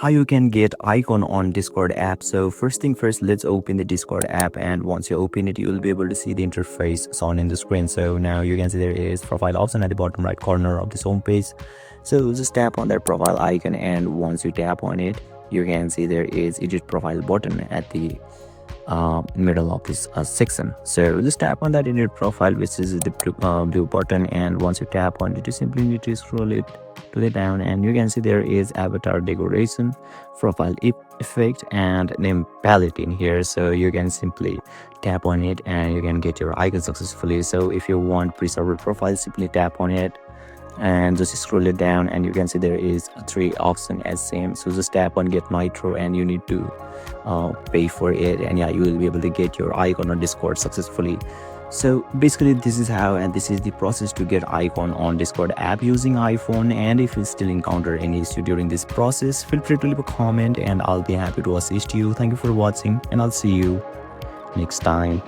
how you can get icon on Discord app. So first thing first, let's open the Discord app, and once you open it, you will be able to see the interface shown in the screen. So now you can see there is profile option at the bottom right corner of this home page. So just tap on that profile icon, and once you tap on it, you can see there is edit profile button at the middle of this section. So just tap on that edit profile, which is the blue button, and once you tap on it, you simply need to scroll it to the down, and you can see there is avatar decoration, profile effect, and name palette in here. So you can simply tap on it and you can get your icon successfully. So if you want preserved profile, simply tap on it and just scroll it down, and you can see there is three options as same. So just tap on get nitro, and you need to pay for it, and yeah, you will be able to get your icon on Discord successfully. So basically this is how, and this is the process to get icon on Discord app using iPhone. And if you still encounter any issue during this process, feel free to leave a comment and I'll be happy to assist you. Thank you for watching, and I'll see you next time.